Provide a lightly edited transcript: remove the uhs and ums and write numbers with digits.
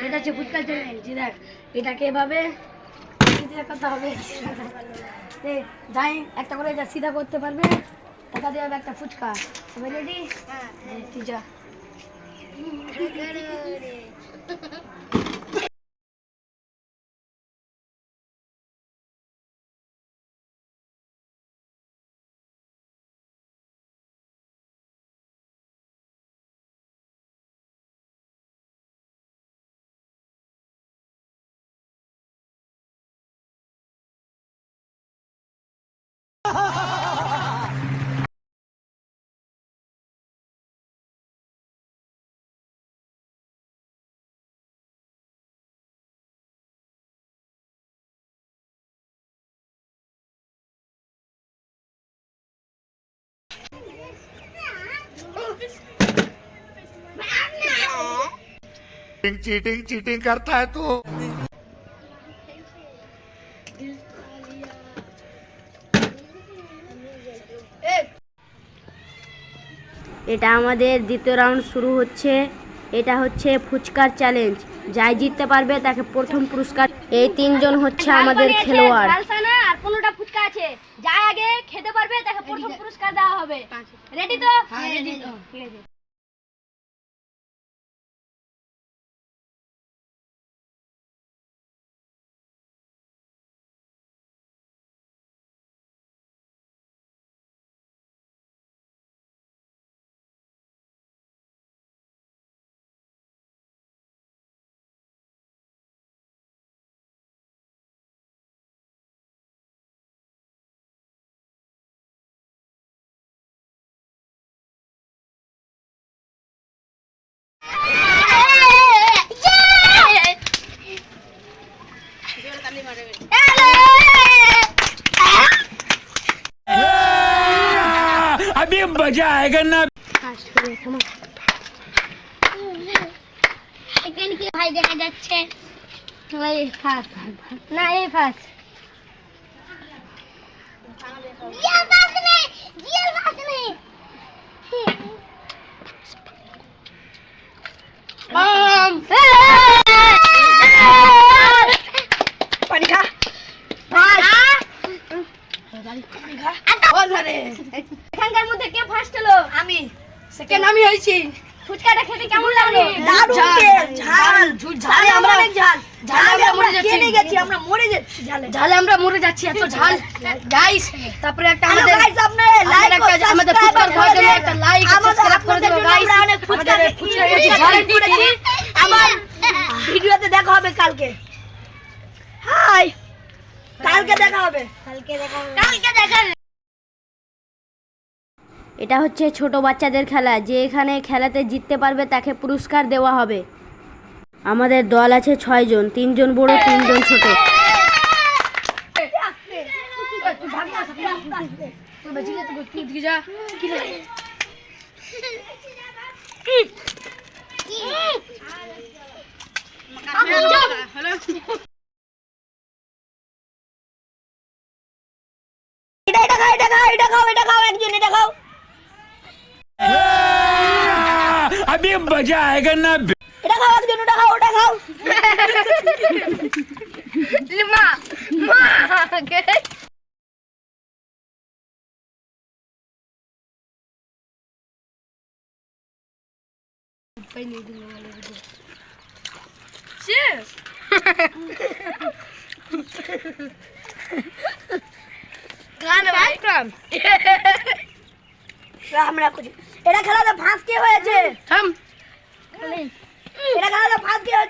এটা হচ্ছে ফুচকা চ্যালেঞ্জ। দেখ এটাকে এভাবে করতে হবে, যাই একটা করে যা সিধা করতে পারবে টাকা দিয়ে হবে একটা ফুচকা। সবাই রেডি? তুই যা। चीटिंग चीटिंग करता है तू। এটা আমাদের দ্বিতীয় রাউন্ড শুরু হচ্ছে। এটা হচ্ছে ফুচকার চ্যালেঞ্জ, যাই জিততে পারবে তাকে প্রথম পুরস্কার। এই তিনজন হচ্ছে আমাদের খেলোয়াড়। আর 15টা ফুচকা আছে, যাই আগে খেতে পারবে তাকে প্রথম পুরস্কার দেওয়া হবে। রেডি তো? হ্যাঁ রেডি তো। ঠিক আছে। अभी मजा आएगा ना। এখানে কি ভাই দেখা যাচ্ছে? ওই ফার্স্ট না, এই ফার্স্ট জিয়ার পাস নেই, জিয়ার পাস নেই। পানি খা। এখানকার মধ্যে কে ফার্স্ট হলো? আমি সেকেন্ড। আমি হয়েছি। ফুচকাটা খেতে কেমন লাগলো? দারুণ টেস্ট, ঝাল ঝালে আমরা অনেক ঝাল, ঝালে আমরা মরে যাচ্ছি। কেনে গেছি, আমরা মরে যাচ্ছি ঝালে। ঝালে আমরা মরে যাচ্ছি, এত ঝাল। গাইস তারপরে একটা হ্যালো আমাদের গাইস, আপনারা লাইক ও আমাদের সাবস্ক্রাইব ফুচকা খাওয়ার জন্য করে একটা লাইক ও সাবস্ক্রাইব করে দেবো গাইস। আমাদের ফুচকা খেয়েছি, ঝাল করেছি। আমার ভিডিওতে দেখা হবে কালকে। হাই, কালকে দেখা হবে। কালকে দেখা হবে। এটা হচ্ছে ছোট বাচ্চাদের খেলা, যে এখানে খেলাতে জিততে পারবে তাকে পুরস্কার দেওয়া হবে। আমাদের দল আছে 6 জন, 3 জন বড় 3 জন ছোট। তুই বেঁচে যা, তুই দিকে যা। কি না এটা খাও একজন, এটা খাও। अभी मजा आएगा ना। এটা খাও একজন, ওটা খাও, ওটা খাও। মা মা এটা খেলাতে ফার্স্ট কে হয়েছে? থাম। এটা খেলাতে ফার্স্ট কে হয়েছে?